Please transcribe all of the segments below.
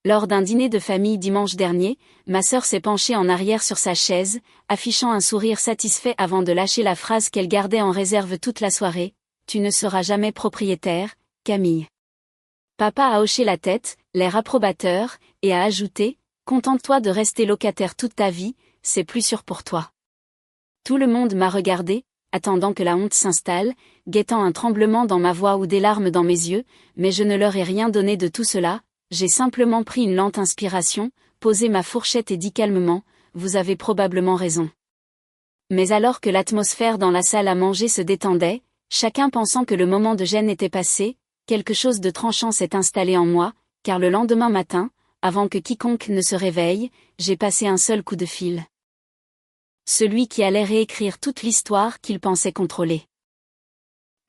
Lors d'un dîner de famille dimanche dernier, ma sœur s'est penchée en arrière sur sa chaise, affichant un sourire satisfait avant de lâcher la phrase qu'elle gardait en réserve toute la soirée. « Tu ne seras jamais propriétaire, Camille. » Papa a hoché la tête, l'air approbateur, et a ajouté « Contente-toi de rester locataire toute ta vie, c'est plus sûr pour toi. » Tout le monde m'a regardé, attendant que la honte s'installe, guettant un tremblement dans ma voix ou des larmes dans mes yeux, mais je ne leur ai rien donné de tout cela. J'ai simplement pris une lente inspiration, posé ma fourchette et dit calmement « Vous avez probablement raison. » Mais alors que l'atmosphère dans la salle à manger se détendait, chacun pensant que le moment de gêne était passé, quelque chose de tranchant s'est installé en moi, car le lendemain matin, avant que quiconque ne se réveille, j'ai passé un seul coup de fil. Celui qui allait réécrire toute l'histoire qu'il pensait contrôler.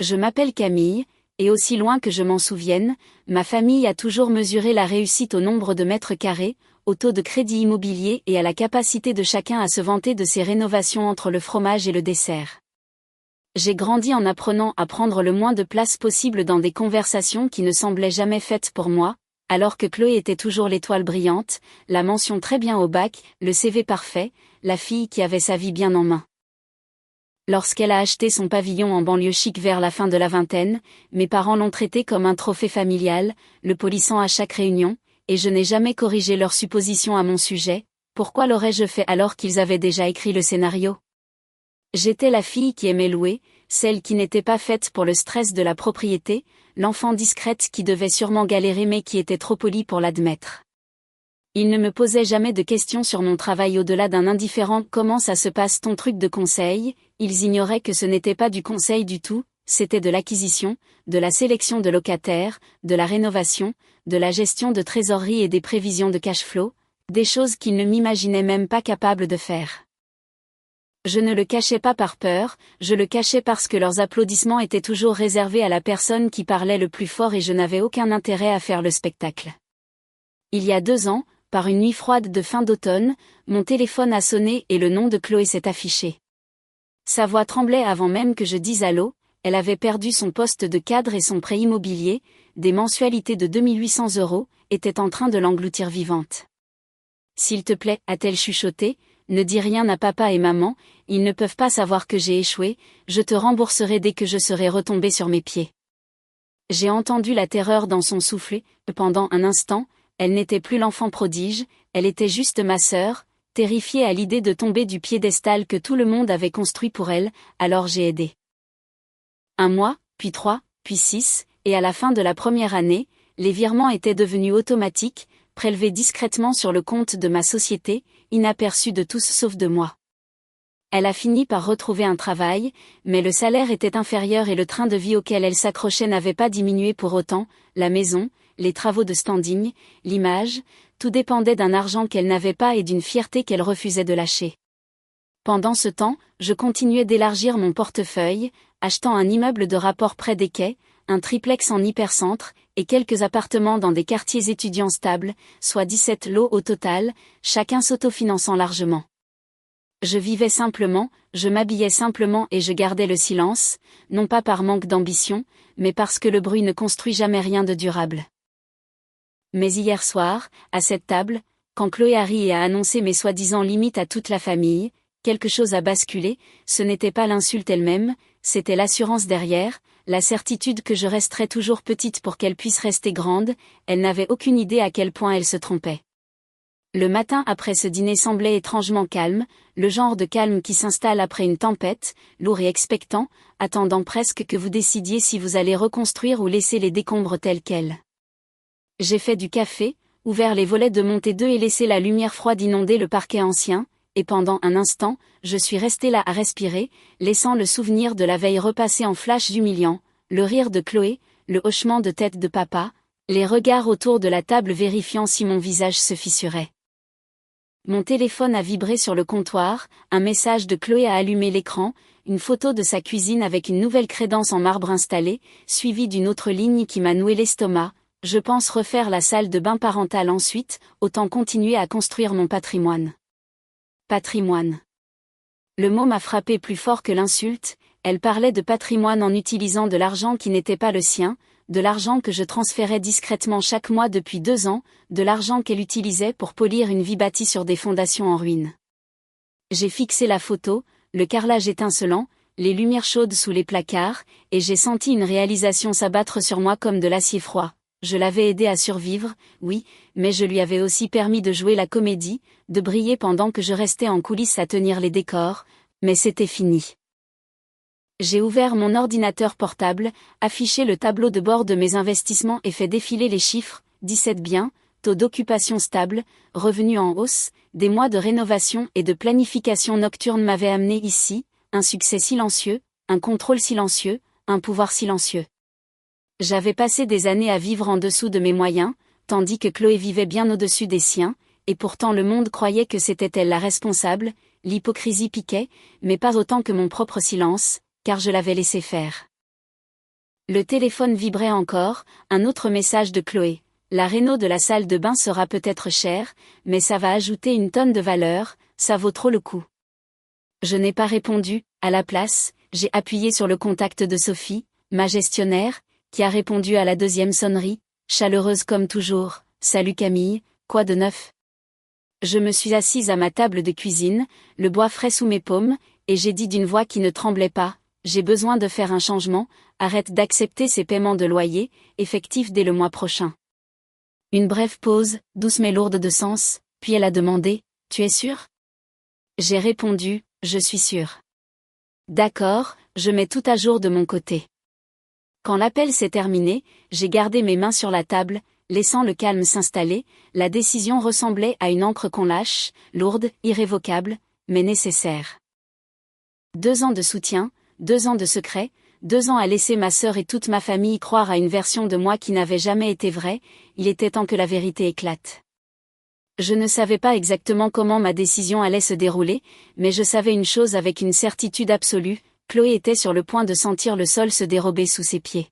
Je m'appelle Camille, et aussi loin que je m'en souvienne, ma famille a toujours mesuré la réussite au nombre de mètres carrés, au taux de crédit immobilier et à la capacité de chacun à se vanter de ses rénovations entre le fromage et le dessert. J'ai grandi en apprenant à prendre le moins de place possible dans des conversations qui ne semblaient jamais faites pour moi, alors que Chloé était toujours l'étoile brillante, la mention très bien au bac, le CV parfait, la fille qui avait sa vie bien en main. Lorsqu'elle a acheté son pavillon en banlieue chic vers la fin de la vingtaine, mes parents l'ont traité comme un trophée familial, le polissant à chaque réunion, et je n'ai jamais corrigé leurs suppositions à mon sujet. Pourquoi l'aurais-je fait alors qu'ils avaient déjà écrit le scénario? J'étais la fille qui aimait louer, celle qui n'était pas faite pour le stress de la propriété, l'enfant discrète qui devait sûrement galérer mais qui était trop polie pour l'admettre. Ils ne me posaient jamais de questions sur mon travail au-delà d'un indifférent « Comment ça se passe ton truc de conseil ?» Ils ignoraient que ce n'était pas du conseil du tout, c'était de l'acquisition, de la sélection de locataires, de la rénovation, de la gestion de trésorerie et des prévisions de cash flow, des choses qu'ils ne m'imaginaient même pas capables de faire. Je ne le cachais pas par peur, je le cachais parce que leurs applaudissements étaient toujours réservés à la personne qui parlait le plus fort et je n'avais aucun intérêt à faire le spectacle. Il y a 2 ans, par une nuit froide de fin d'automne, mon téléphone a sonné et le nom de Chloé s'est affiché. Sa voix tremblait avant même que je dise allô, elle avait perdu son poste de cadre et son prêt immobilier, des mensualités de 2800 €, étaient en train de l'engloutir vivante. « S'il te plaît, a-t-elle chuchoté, ne dis rien à papa et maman, ils ne peuvent pas savoir que j'ai échoué, je te rembourserai dès que je serai retombée sur mes pieds. » J'ai entendu la terreur dans son souffle, pendant un instant, elle n'était plus l'enfant prodige, elle était juste ma sœur, terrifiée à l'idée de tomber du piédestal que tout le monde avait construit pour elle, alors j'ai aidé. 1 mois, puis 3, puis 6, et à la fin de la première année, les virements étaient devenus automatiques, prélevés discrètement sur le compte de ma société, inaperçus de tous sauf de moi. Elle a fini par retrouver un travail, mais le salaire était inférieur et le train de vie auquel elle s'accrochait n'avait pas diminué pour autant, la maison, les travaux de standing, l'image, tout dépendait d'un argent qu'elle n'avait pas et d'une fierté qu'elle refusait de lâcher. Pendant ce temps, je continuais d'élargir mon portefeuille, achetant un immeuble de rapport près des quais, un triplex en hypercentre, et quelques appartements dans des quartiers étudiants stables, soit 17 lots au total, chacun s'autofinançant largement. Je vivais simplement, je m'habillais simplement et je gardais le silence, non pas par manque d'ambition, mais parce que le bruit ne construit jamais rien de durable. Mais hier soir, à cette table, quand Chloé a ri et a annoncé mes soi-disant limites à toute la famille, quelque chose a basculé, ce n'était pas l'insulte elle-même, c'était l'assurance derrière, la certitude que je resterais toujours petite pour qu'elle puisse rester grande, elle n'avait aucune idée à quel point elle se trompait. Le matin après ce dîner semblait étrangement calme, le genre de calme qui s'installe après une tempête, lourd et expectant, attendant presque que vous décidiez si vous allez reconstruire ou laisser les décombres tels quels. J'ai fait du café, ouvert les volets de mon T2 et laissé la lumière froide inonder le parquet ancien, et pendant un instant, je suis restée là à respirer, laissant le souvenir de la veille repasser en flash humiliant, le rire de Chloé, le hochement de tête de papa, les regards autour de la table vérifiant si mon visage se fissurait. Mon téléphone a vibré sur le comptoir, un message de Chloé a allumé l'écran, une photo de sa cuisine avec une nouvelle crédence en marbre installée, suivie d'une autre ligne qui m'a noué l'estomac. Je pense refaire la salle de bain parentale ensuite, autant continuer à construire mon patrimoine. Patrimoine. Le mot m'a frappé plus fort que l'insulte, elle parlait de patrimoine en utilisant de l'argent qui n'était pas le sien, de l'argent que je transférais discrètement chaque mois depuis 2 ans, de l'argent qu'elle utilisait pour polir une vie bâtie sur des fondations en ruine. J'ai fixé la photo, le carrelage étincelant, les lumières chaudes sous les placards, et j'ai senti une réalisation s'abattre sur moi comme de l'acier froid. Je l'avais aidé à survivre, oui, mais je lui avais aussi permis de jouer la comédie, de briller pendant que je restais en coulisses à tenir les décors, mais c'était fini. J'ai ouvert mon ordinateur portable, affiché le tableau de bord de mes investissements et fait défiler les chiffres, 17 biens, taux d'occupation stable, revenus en hausse, des mois de rénovation et de planification nocturne m'avaient amené ici, un succès silencieux, un contrôle silencieux, un pouvoir silencieux. J'avais passé des années à vivre en dessous de mes moyens, tandis que Chloé vivait bien au-dessus des siens, et pourtant le monde croyait que c'était elle la responsable, l'hypocrisie piquait, mais pas autant que mon propre silence, car je l'avais laissé faire. Le téléphone vibrait encore, un autre message de Chloé. La réno de la salle de bain sera peut-être chère, mais ça va ajouter une tonne de valeur, ça vaut trop le coup. Je n'ai pas répondu, à la place, j'ai appuyé sur le contact de Sophie, ma gestionnaire, qui a répondu à la deuxième sonnerie, chaleureuse comme toujours. Salut Camille, quoi de neuf? Je me suis assise à ma table de cuisine, le bois frais sous mes paumes, et j'ai dit d'une voix qui ne tremblait pas, j'ai besoin de faire un changement, arrête d'accepter ces paiements de loyer, effectifs dès le mois prochain. Une brève pause, douce mais lourde de sens, puis elle a demandé, tu es sûre? J'ai répondu, je suis sûre. D'accord, je mets tout à jour de mon côté. Quand l'appel s'est terminé, j'ai gardé mes mains sur la table, laissant le calme s'installer, la décision ressemblait à une encre qu'on lâche, lourde, irrévocable, mais nécessaire. 2 ans de soutien, 2 ans de secret, 2 ans à laisser ma sœur et toute ma famille croire à une version de moi qui n'avait jamais été vraie, il était temps que la vérité éclate. Je ne savais pas exactement comment ma décision allait se dérouler, mais je savais une chose avec une certitude absolue, Chloé était sur le point de sentir le sol se dérober sous ses pieds.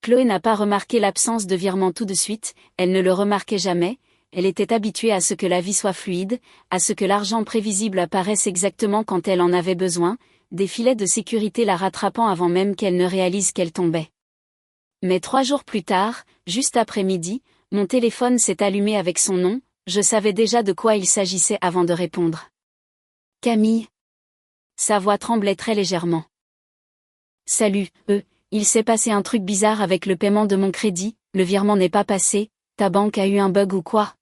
Chloé n'a pas remarqué l'absence de virement tout de suite, elle ne le remarquait jamais, elle était habituée à ce que la vie soit fluide, à ce que l'argent prévisible apparaisse exactement quand elle en avait besoin, des filets de sécurité la rattrapant avant même qu'elle ne réalise qu'elle tombait. Mais 3 jours plus tard, juste après midi, mon téléphone s'est allumé avec son nom, je savais déjà de quoi il s'agissait avant de répondre. Camille. Sa voix tremblait très légèrement. Salut, il s'est passé un truc bizarre avec le paiement de mon crédit, le virement n'est pas passé, ta banque a eu un bug ou quoi?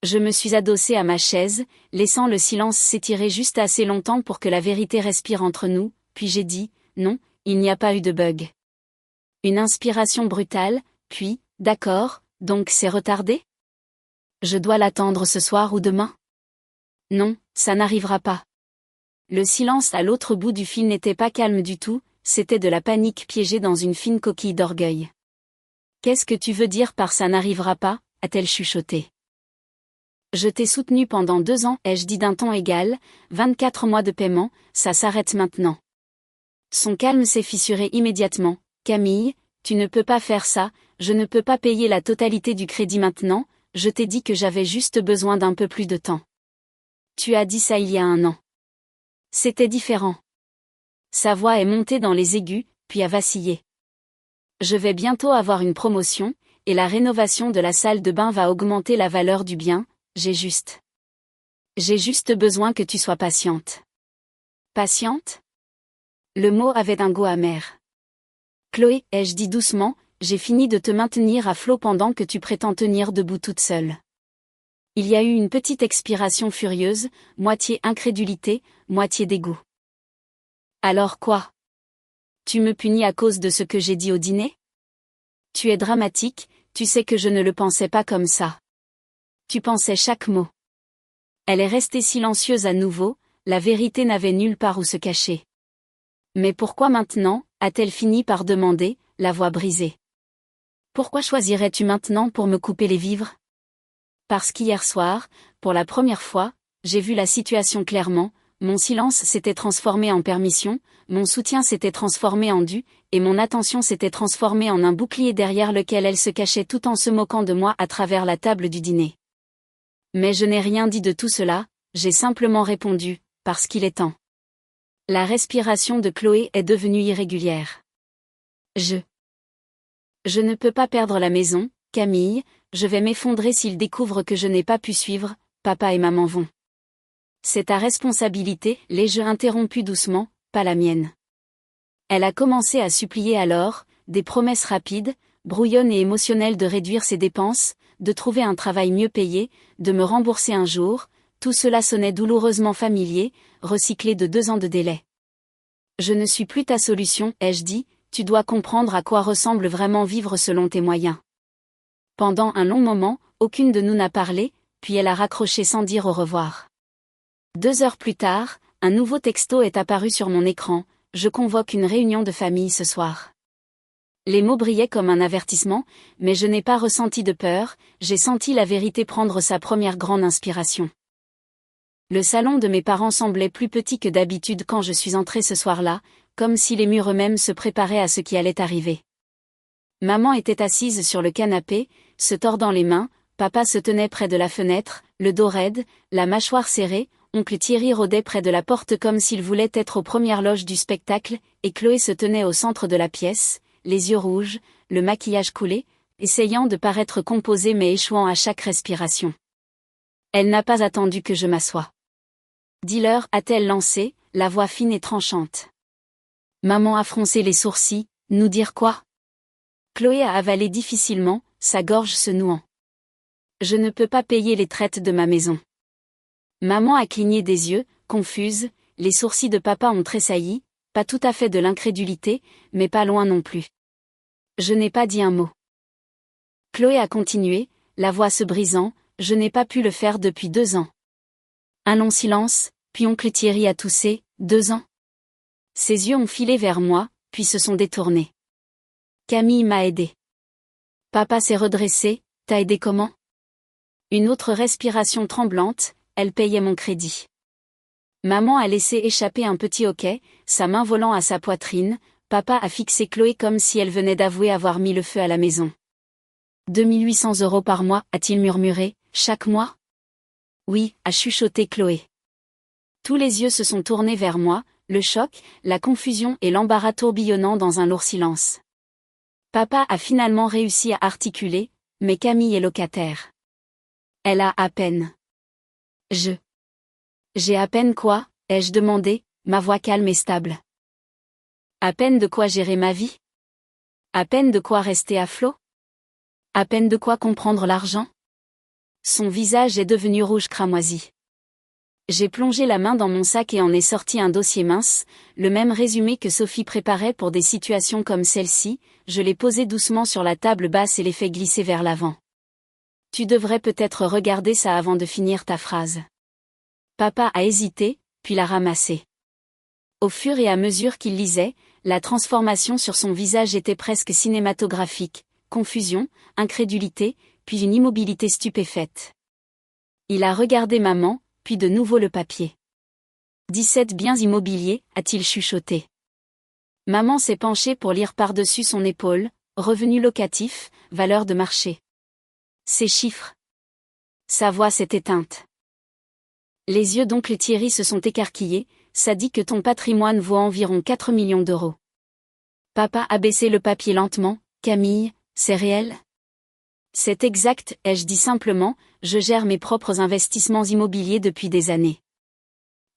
Je me suis adossée à ma chaise, laissant le silence s'étirer juste assez longtemps pour que la vérité respire entre nous, puis j'ai dit, non, il n'y a pas eu de bug. Une inspiration brutale, puis, d'accord, donc c'est retardé? Je dois l'attendre ce soir ou demain? Non, ça n'arrivera pas. Le silence à l'autre bout du fil n'était pas calme du tout, c'était de la panique piégée dans une fine coquille d'orgueil. Qu'est-ce que tu veux dire par ça n'arrivera pas, a-t-elle chuchoté. Je t'ai soutenu pendant 2 ans, ai-je dit d'un ton égal, 24 mois de paiement, ça s'arrête maintenant. Son calme s'est fissuré immédiatement. Camille, tu ne peux pas faire ça, je ne peux pas payer la totalité du crédit maintenant, je t'ai dit que j'avais juste besoin d'un peu plus de temps. Tu as dit ça il y a 1 an. C'était différent. Sa voix est montée dans les aigus, puis a vacillé. Je vais bientôt avoir une promotion, et la rénovation de la salle de bain va augmenter la valeur du bien, j'ai juste besoin que tu sois patiente. Patiente? Le mot avait un goût amer. Chloé, ai-je dit doucement, j'ai fini de te maintenir à flot pendant que tu prétends tenir debout toute seule. Il y a eu une petite expiration furieuse, moitié incrédulité, moitié dégoût. Alors quoi? Tu me punis à cause de ce que j'ai dit au dîner? Tu es dramatique, tu sais que je ne le pensais pas comme ça. Tu pensais chaque mot. Elle est restée silencieuse à nouveau, la vérité n'avait nulle part où se cacher. Mais pourquoi maintenant, a-t-elle fini par demander, la voix brisée. Pourquoi choisirais-tu maintenant pour me couper les vivres? Parce qu'hier soir, pour la première fois, j'ai vu la situation clairement, mon silence s'était transformé en permission, mon soutien s'était transformé en dû, et mon attention s'était transformée en un bouclier derrière lequel elle se cachait tout en se moquant de moi à travers la table du dîner. Mais je n'ai rien dit de tout cela, j'ai simplement répondu, parce qu'il est temps. La respiration de Chloé est devenue irrégulière. Je ne peux pas perdre la maison, Camille, je vais m'effondrer s'ils découvrent que je n'ai pas pu suivre, papa et maman vont. C'est ta responsabilité, l'ai-je interrompu doucement, pas la mienne. Elle a commencé à supplier alors, des promesses rapides, brouillonnes et émotionnelles de réduire ses dépenses, de trouver un travail mieux payé, de me rembourser un jour, tout cela sonnait douloureusement familier, recyclé de 2 ans de délai. Je ne suis plus ta solution, ai-je dit, tu dois comprendre à quoi ressemble vraiment vivre selon tes moyens. Pendant un long moment, aucune de nous n'a parlé, puis elle a raccroché sans dire au revoir. 2 heures plus tard, un nouveau texto est apparu sur mon écran, je convoque une réunion de famille ce soir. Les mots brillaient comme un avertissement, mais je n'ai pas ressenti de peur, j'ai senti la vérité prendre sa première grande inspiration. Le salon de mes parents semblait plus petit que d'habitude quand je suis entrée ce soir-là, comme si les murs eux-mêmes se préparaient à ce qui allait arriver. Maman était assise sur le canapé, se tordant les mains, papa se tenait près de la fenêtre, le dos raide, la mâchoire serrée, oncle Thierry rôdait près de la porte comme s'il voulait être aux premières loges du spectacle, et Chloé se tenait au centre de la pièce, les yeux rouges, le maquillage coulé, essayant de paraître composée mais échouant à chaque respiration. Elle n'a pas attendu que je m'assoie. Dis-leur, a-t-elle lancé, la voix fine et tranchante. Maman a froncé les sourcils, nous dire quoi? Chloé a avalé difficilement, sa gorge se nouant. Je ne peux pas payer les traites de ma maison. Maman a cligné des yeux, confuse, les sourcils de papa ont tressailli, pas tout à fait de l'incrédulité, mais pas loin non plus. Je n'ai pas dit un mot. Chloé a continué, la voix se brisant, je n'ai pas pu le faire depuis 2 ans. Un long silence, puis oncle Thierry a toussé, 2 ans. Ses yeux ont filé vers moi, puis se sont détournés. Camille m'a aidé. Papa s'est redressé, t'as aidé comment? Une autre respiration tremblante, elle payait mon crédit. Maman a laissé échapper un petit hoquet, sa main volant à sa poitrine, papa a fixé Chloé comme si elle venait d'avouer avoir mis le feu à la maison. 2800 € par mois, a-t-il murmuré, chaque mois? Oui, a chuchoté Chloé. Tous les yeux se sont tournés vers moi, le choc, la confusion et l'embarras tourbillonnant dans un lourd silence. Papa a finalement réussi à articuler, mais Camille est locataire. Elle a à peine. J'ai à peine quoi, ai-je demandé, ma voix calme et stable. À peine de quoi gérer ma vie? À peine de quoi rester à flot? À peine de quoi comprendre l'argent? Son visage est devenu rouge cramoisi. J'ai plongé la main dans mon sac et en ai sorti un dossier mince, le même résumé que Sophie préparait pour des situations comme celle-ci, je l'ai posé doucement sur la table basse et l'ai fait glisser vers l'avant. Tu devrais peut-être regarder ça avant de finir ta phrase. Papa a hésité, puis l'a ramassé. Au fur et à mesure qu'il lisait, la transformation sur son visage était presque cinématographique, confusion, incrédulité, puis une immobilité stupéfaite. Il a regardé maman, puis de nouveau le papier. 17 biens immobiliers, a-t-il chuchoté. Maman s'est penchée pour lire par-dessus son épaule, revenu locatif, valeur de marché. Ces chiffres. Sa voix s'est éteinte. Les yeux d'oncle Thierry se sont écarquillés, ça dit que ton patrimoine vaut environ 4 millions d'euros. Papa a baissé le papier lentement, Camille, c'est réel? C'est exact, ai-je dit simplement, je gère mes propres investissements immobiliers depuis des années.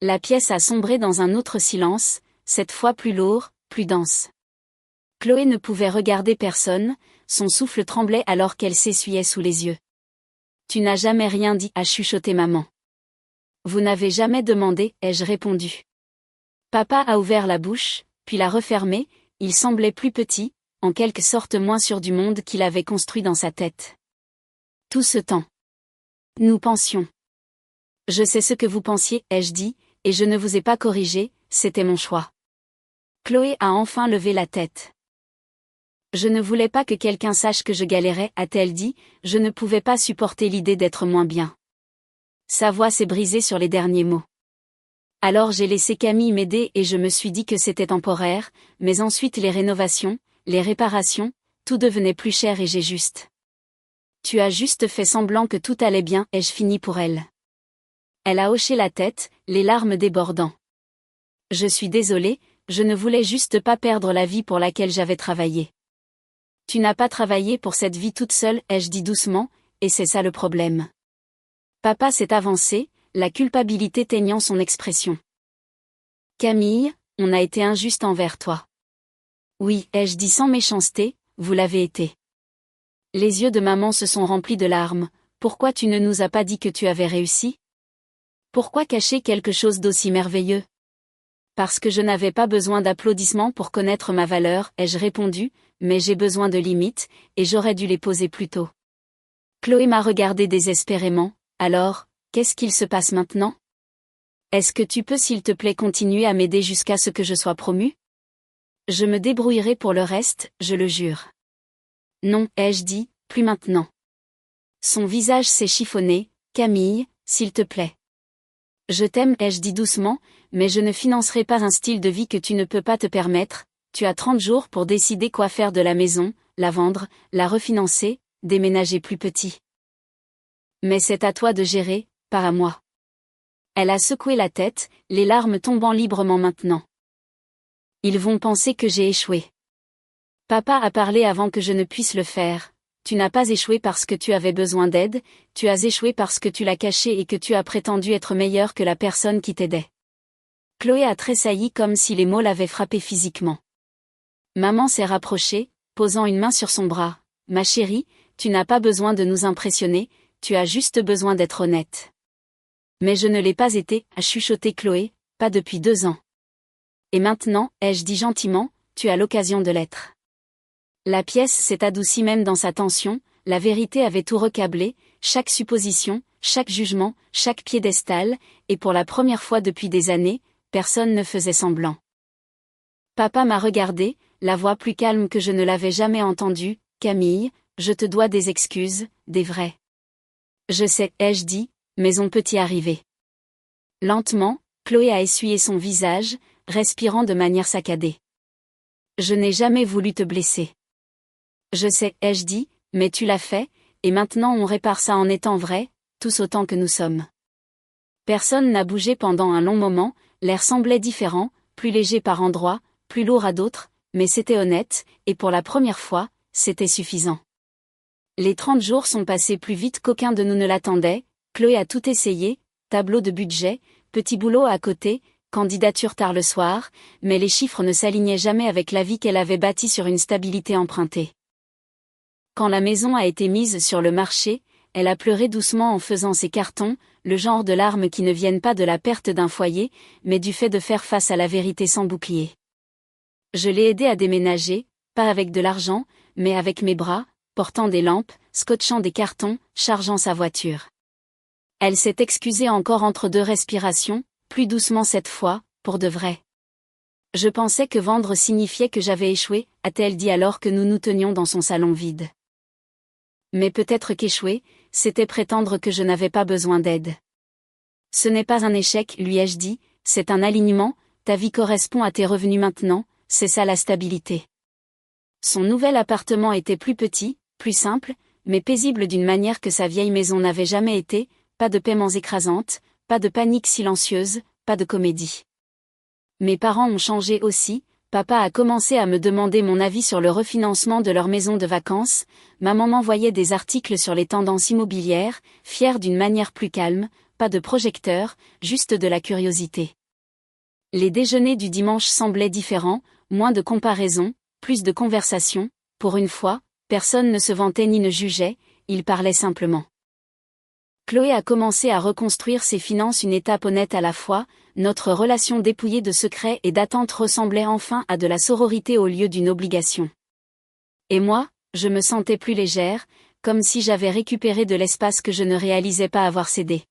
La pièce a sombré dans un autre silence, cette fois plus lourd, plus dense. Chloé ne pouvait regarder personne, son souffle tremblait alors qu'elle s'essuyait sous les yeux. Tu n'as jamais rien dit, a chuchoté maman. Vous n'avez jamais demandé, ai-je répondu. Papa a ouvert la bouche, puis l'a refermée, il semblait plus petit, en quelque sorte moins sûr du monde qu'il avait construit dans sa tête. Tout ce temps. Nous pensions. Je sais ce que vous pensiez, ai-je dit, et je ne vous ai pas corrigé, c'était mon choix. Chloé a enfin levé la tête. Je ne voulais pas que quelqu'un sache que je galérais, a-t-elle dit, je ne pouvais pas supporter l'idée d'être moins bien. Sa voix s'est brisée sur les derniers mots. Alors j'ai laissé Camille m'aider et je me suis dit que c'était temporaire, mais ensuite les rénovations, les réparations, tout devenait plus cher et j'ai juste. Tu as juste fait semblant que tout allait bien, ai-je fini pour elle. Elle a hoché la tête, les larmes débordant. Je suis désolée, je ne voulais juste pas perdre la vie pour laquelle j'avais travaillé. Tu n'as pas travaillé pour cette vie toute seule, ai-je dit doucement, et c'est ça le problème. Papa s'est avancé, la culpabilité teignant son expression. Camille, on a été injuste envers toi. Oui, ai-je dit sans méchanceté, vous l'avez été. Les yeux de maman se sont remplis de larmes. Pourquoi tu ne nous as pas dit que tu avais réussi? Pourquoi cacher quelque chose d'aussi merveilleux? Parce que je n'avais pas besoin d'applaudissements pour connaître ma valeur, ai-je répondu, mais j'ai besoin de limites, et j'aurais dû les poser plus tôt. Chloé m'a regardé désespérément. Alors, qu'est-ce qu'il se passe maintenant? Est-ce que tu peux s'il te plaît continuer à m'aider jusqu'à ce que je sois promue? Je me débrouillerai pour le reste, je le jure. Non, ai-je dit, plus maintenant. Son visage s'est chiffonné. Camille, s'il te plaît. Je t'aime, ai-je dit doucement, mais je ne financerai pas un style de vie que tu ne peux pas te permettre. Tu as 30 jours pour décider quoi faire de la maison, la vendre, la refinancer, déménager plus petit. Mais c'est à toi de gérer, pas à moi. Elle a secoué la tête, les larmes tombant librement maintenant. Ils vont penser que j'ai échoué. Papa a parlé avant que je ne puisse le faire. Tu n'as pas échoué parce que tu avais besoin d'aide, tu as échoué parce que tu l'as caché et que tu as prétendu être meilleur que la personne qui t'aidait. Chloé a tressailli comme si les mots l'avaient frappée physiquement. Maman s'est rapprochée, posant une main sur son bras. Ma chérie, tu n'as pas besoin de nous impressionner, tu as juste besoin d'être honnête. Mais je ne l'ai pas été, a chuchoté Chloé, pas depuis 2 ans. Et maintenant, ai-je dit gentiment, tu as l'occasion de l'être. La pièce s'est adoucie même dans sa tension, la vérité avait tout recablé, chaque supposition, chaque jugement, chaque piédestal, et pour la première fois depuis des années, personne ne faisait semblant. Papa m'a regardé, la voix plus calme que je ne l'avais jamais entendue. Camille, je te dois des excuses, des vraies. Je sais, ai-je dit, mais on peut y arriver. Lentement, Chloé a essuyé son visage, respirant de manière saccadée. Je n'ai jamais voulu te blesser. Je sais, ai-je dit, mais tu l'as fait, et maintenant on répare ça en étant vrai, tous autant que nous sommes. Personne n'a bougé pendant un long moment, l'air semblait différent, plus léger par endroits, plus lourd à d'autres, mais c'était honnête, et pour la première fois, c'était suffisant. Les 30 jours sont passés plus vite qu'aucun de nous ne l'attendait. Chloé a tout essayé, tableau de budget, petit boulot à côté, candidature tard le soir, mais les chiffres ne s'alignaient jamais avec la vie qu'elle avait bâtie sur une stabilité empruntée. Quand la maison a été mise sur le marché, elle a pleuré doucement en faisant ses cartons, le genre de larmes qui ne viennent pas de la perte d'un foyer, mais du fait de faire face à la vérité sans bouclier. Je l'ai aidée à déménager, pas avec de l'argent, mais avec mes bras, portant des lampes, scotchant des cartons, chargeant sa voiture. Elle s'est excusée encore entre 2 respirations, plus doucement cette fois, pour de vrai. Je pensais que vendre signifiait que j'avais échoué, a-t-elle dit alors que nous nous tenions dans son salon vide. Mais peut-être qu'échouer, c'était prétendre que je n'avais pas besoin d'aide. Ce n'est pas un échec, lui ai-je dit, c'est un alignement, ta vie correspond à tes revenus maintenant, c'est ça la stabilité. Son nouvel appartement était plus petit, plus simple, mais paisible d'une manière que sa vieille maison n'avait jamais été, pas de paiements écrasantes, pas de panique silencieuse, pas de comédie. Mes parents ont changé aussi, papa a commencé à me demander mon avis sur le refinancement de leur maison de vacances, maman m'envoyait des articles sur les tendances immobilières, fière d'une manière plus calme, pas de projecteur, juste de la curiosité. Les déjeuners du dimanche semblaient différents, moins de comparaisons, plus de conversations, pour une fois, personne ne se vantait ni ne jugeait, ils parlaient simplement. Chloé a commencé à reconstruire ses finances une étape honnête à la fois, notre relation dépouillée de secrets et d'attentes ressemblait enfin à de la sororité au lieu d'une obligation. Et moi, je me sentais plus légère, comme si j'avais récupéré de l'espace que je ne réalisais pas avoir cédé.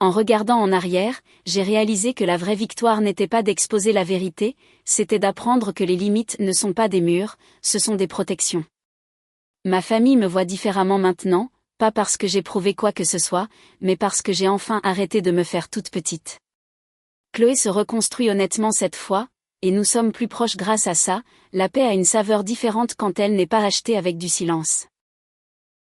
En regardant en arrière, j'ai réalisé que la vraie victoire n'était pas d'exposer la vérité, c'était d'apprendre que les limites ne sont pas des murs, ce sont des protections. Ma famille me voit différemment maintenant, pas parce que j'ai prouvé quoi que ce soit, mais parce que j'ai enfin arrêté de me faire toute petite. Chloé se reconstruit honnêtement cette fois, et nous sommes plus proches grâce à ça, la paix a une saveur différente quand elle n'est pas achetée avec du silence.